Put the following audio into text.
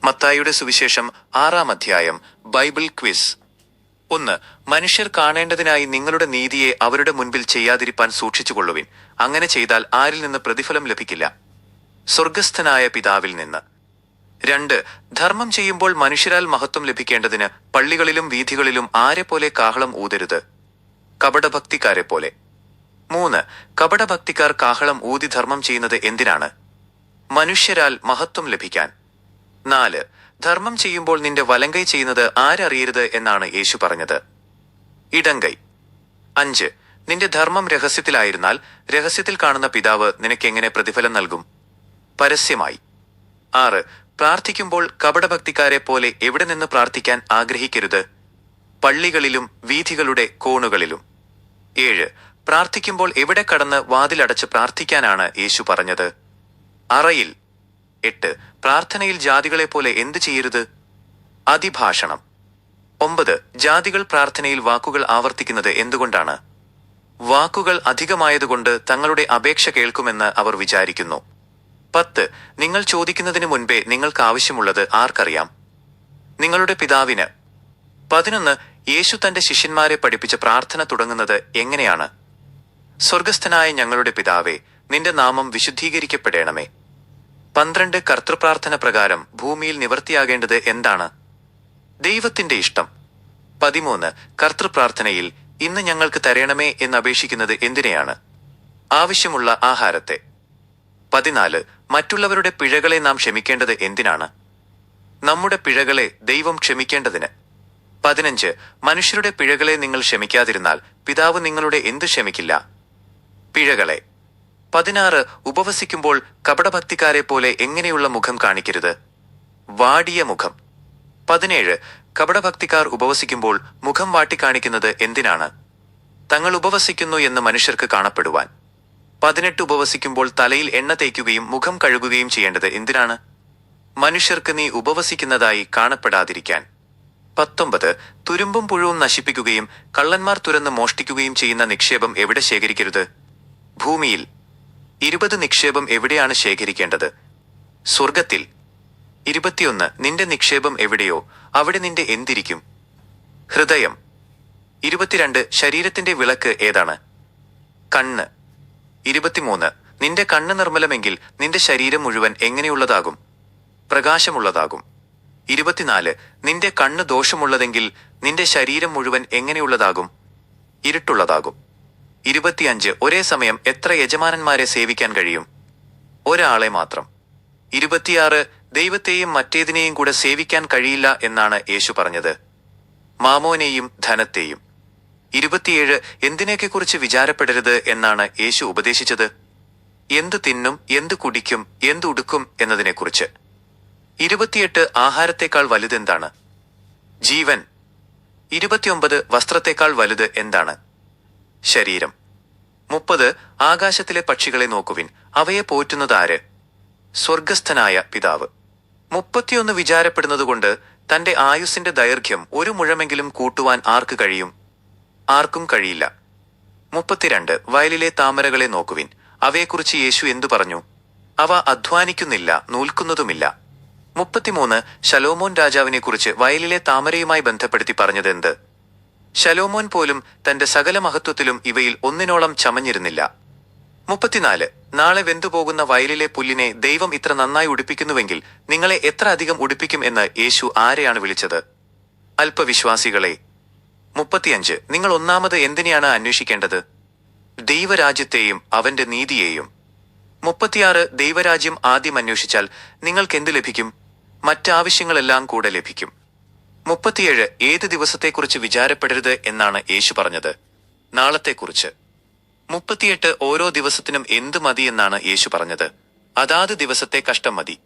മത്തായിയുടെ സുവിശേഷം 6-ാം അധ്യായം. Bible quiz. 1. മനുഷ്യർ കാണേണ്ടതിനായി നിങ്ങളുടെ നീതിയെ അവരുടെ മുൻപിൽ ചെയ്യാതിരിപ്പാൻ സൂക്ഷിച്ചുകൊള്ളുവിൻ. അങ്ങനെ ചെയ്താൽ ആരിൽ നിന്ന് പ്രതിഫലം ലഭിക്കില്ല? സ്വർഗസ്ഥനായ പിതാവിൽ നിന്ന്. 2. ധർമ്മം ചെയ്യുമ്പോൾ മനുഷ്യരാൽ മഹത്വം ലഭിക്കേണ്ടതിന് പള്ളികളിലും വീഥികളിലും ആരെപ്പോലെ കാഹളം ഊതരുത്, കപടഭക്തിക്കാരെ പോലെ. 3. കപടഭക്തിക്കാർ കാഹളം ഊതി ധർമ്മം ചെയ്യുന്നത് എന്തിനാണ്? മനുഷ്യരാൽ മഹത്വം ലഭിക്കാൻ. 4. ധർമ്മം ചെയ്യുമ്പോൾ നിന്റെ വലങ്കൈ ചെയ്യുന്നത് ആരറിയരുത് എന്നാണ് യേശു പറഞ്ഞത്? ഇടങ്കൈ. 5. നിന്റെ ധർമ്മം രഹസ്യത്തിലായിരുന്നാൽ രഹസ്യത്തിൽ കാണുന്ന പിതാവ് നിനക്കെങ്ങനെ പ്രതിഫലം നൽകും? പരസ്യമായി. 6. പ്രാർത്ഥിക്കുമ്പോൾ കപടഭക്തിക്കാരെ പോലെ എവിടെ നിന്ന് പ്രാർത്ഥിക്കാൻ ആഗ്രഹിക്കരുത്? പള്ളികളിലും വീഥികളുടെ കോണുകളിലും. 7. പ്രാർത്ഥിക്കുമ്പോൾ എവിടെ കടന്ന് വാതിലടച്ച് പ്രാർത്ഥിക്കാനാണ് യേശു പറഞ്ഞത്? അറയിൽ. 8. പ്രാർത്ഥനയിൽ ജാതികളെപ്പോലെ എന്ത് ചെയ്യരുത്? അതിഭാഷണം. 9. ജാതികൾ പ്രാർത്ഥനയിൽ വാക്കുകൾ ആവർത്തിക്കുന്നത് എന്തുകൊണ്ടാണ്? വാക്കുകൾ അധികമായതുകൊണ്ട് തങ്ങളുടെ അപേക്ഷ കേൾക്കുമെന്ന് അവർ വിചാരിക്കുന്നു. 10. നിങ്ങൾ ചോദിക്കുന്നതിന് മുൻപേ നിങ്ങൾക്ക് ആവശ്യമുള്ളത് ആർക്കറിയാം? നിങ്ങളുടെ പിതാവിന്. 11. യേശു തന്റെ ശിഷ്യന്മാരെ പഠിപ്പിച്ച പ്രാർത്ഥന തുടങ്ങുന്നത് എങ്ങനെയാണ്? സ്വർഗസ്ഥനായ ഞങ്ങളുടെ പിതാവേ, നിന്റെ നാമം വിശുദ്ധീകരിക്കപ്പെടണമേ. 12. കർത്തൃപ്രാർത്ഥന പ്രകാരം ഭൂമിയിൽ നിവർത്തിയാകേണ്ടത് എന്താണ്? ദൈവത്തിന്റെ ഇഷ്ടം. 13. കർത്തൃപ്രാർത്ഥനയിൽ ഇന്ന് ഞങ്ങൾക്ക് തരണമേ എന്നപേക്ഷിക്കുന്നത് എന്തിനെയാണ്? ആവശ്യമുള്ള ആഹാരത്തെ. 14. മറ്റുള്ളവരുടെ പിഴകളെ നാം ക്ഷമിക്കേണ്ടത് എന്തിനാണ്? നമ്മുടെ പിഴകളെ ദൈവം ക്ഷമിക്കേണ്ടതിന്. 15. മനുഷ്യരുടെ പിഴകളെ നിങ്ങൾ ക്ഷമിക്കാതിരുന്നാൽ പിതാവ് നിങ്ങളുടെ എന്ത് ക്ഷമിക്കില്ല? പിഴകളെ. 16. ഉപവസിക്കുമ്പോൾ കപടഭക്തിക്കാരെ പോലെ എങ്ങനെയുള്ള മുഖം കാണിക്കരുത്? വാടിയ മുഖം. 17. കപടഭക്തിക്കാർ ഉപവസിക്കുമ്പോൾ മുഖം വാട്ടിക്കാണിക്കുന്നത് എന്തിനാണ്? തങ്ങൾ ഉപവസിക്കുന്നു എന്ന് മനുഷ്യർക്ക് കാണപ്പെടുവാൻ. 18. ഉപവസിക്കുമ്പോൾ തലയിൽ എണ്ണ തേക്കുകയും മുഖം കഴുകുകയും ചെയ്യേണ്ടത് എന്തിനാണ്? മനുഷ്യർക്ക് നീ ഉപവസിക്കുന്നതായി കാണപ്പെടാതിരിക്കാൻ. 19. തുരുമ്പും പുഴുവും നശിപ്പിക്കുകയും കള്ളന്മാർ തുരന്ന് മോഷ്ടിക്കുകയും ചെയ്യുന്ന നിക്ഷേപം എവിടെ ശേഖരിക്കരുത്? ഭൂമിയിൽ. 20. നിക്ഷേപം എവിടെയാണ് ശേഖരിക്കേണ്ടത്? സ്വർഗത്തിൽ. 21. നിന്റെ നിക്ഷേപം എവിടെയോ അവിടെ നിന്റെ എന്തിരിക്കും? ഹൃദയം. 22. ശരീരത്തിന്റെ വിളക്ക് ഏതാണ്? കണ്ണ്. 23. നിന്റെ കണ്ണ് നിർമ്മലമെങ്കിൽ നിന്റെ ശരീരം മുഴുവൻ എങ്ങനെയുള്ളതാകും? പ്രകാശമുള്ളതാകും. 24. നിന്റെ കണ്ണ് ദോഷമുള്ളതെങ്കിൽ നിന്റെ ശരീരം മുഴുവൻ എങ്ങനെയുള്ളതാകും? ഇരുട്ടുള്ളതാകും. 25. ഒരേ സമയം എത്ര യജമാനന്മാരെ സേവിക്കാൻ കഴിയും? ഒരാളെ മാത്രം. 26. ദൈവത്തെയും മറ്റേതിനെയും കൂടെ സേവിക്കാൻ കഴിയില്ല എന്നാണ് യേശു പറഞ്ഞത്? മാമോനെയും ധനത്തെയും. 27. എന്തിനേക്കെക്കുറിച്ച് വിചാരപ്പെടരുത് എന്നാണ് യേശു ഉപദേശിച്ചത്? എന്തു തിന്നും, എന്തു കുടിക്കും, എന്തുടുക്കും എന്നതിനെക്കുറിച്ച്. 28. ആഹാരത്തേക്കാൾ വലുതെന്താണ്? ജീവൻ. 29. വസ്ത്രത്തേക്കാൾ വലുത് എന്താണ്? ശരീരം. 30. ആകാശത്തിലെ പക്ഷികളെ നോക്കുവിൻ, അവയെ പോറ്റുന്നതാര്? സ്വർഗസ്ഥനായ പിതാവ്. 31. വിചാരപ്പെടുന്നതുകൊണ്ട് തന്റെ ആയുസ്സിന്റെ ദൈർഘ്യം 1 മുഴമെങ്കിലും കൂട്ടുവാൻ ആർക്ക് കഴിയും? ആർക്കും കഴിയില്ല. 32. വയലിലെ താമരകളെ നോക്കുവിൻ, അവയെക്കുറിച്ച് യേശു എന്തു പറഞ്ഞു? അവ അധ്വാനിക്കുന്നില്ല, നൂൽക്കുന്നതുമില്ല. 33. ശലോമോൻ രാജാവിനെക്കുറിച്ച് വയലിലെ താമരയുമായി ബന്ധപ്പെടുത്തി പറഞ്ഞതെന്ത്? ശലോമോൻ പോലും തന്റെ സകല മഹത്വത്തിലും ഇവയിൽ ഒന്നിനോളം ചമഞ്ഞിരുന്നില്ല. 34. നാളെ വെന്തുപോകുന്ന വയലിലെ പുല്ലിനെ ദൈവം ഇത്ര നന്നായി ഉടുപ്പിക്കുന്നുവെങ്കിൽ നിങ്ങളെ എത്ര അധികം ഉടുപ്പിക്കും എന്ന് യേശു ആരെയാണ് വിളിച്ചത്? അല്പവിശ്വാസികളെ. 35. നിങ്ങൾ ഒന്നാമത് എന്തിനെയാണ് അന്വേഷിക്കേണ്ടത്? ദൈവരാജ്യത്തെയും അവന്റെ നീതിയെയും. 36. ദൈവരാജ്യം ആദ്യം അന്വേഷിച്ചാൽ നിങ്ങൾക്ക് എന്ത് ലഭിക്കും? മറ്റാവശ്യങ്ങളെല്ലാം കൂടെ ലഭിക്കും. 37. ഏത് ദിവസത്തെക്കുറിച്ച് വിചാരപ്പെടരുത് എന്നാണ് യേശു പറഞ്ഞത്? നാളത്തെക്കുറിച്ച്. 38. ഓരോ ദിവസത്തിനും എന്ത് മതി എന്നാണ് യേശു പറഞ്ഞത്? അതാത് ദിവസത്തെ കഷ്ടം മതി.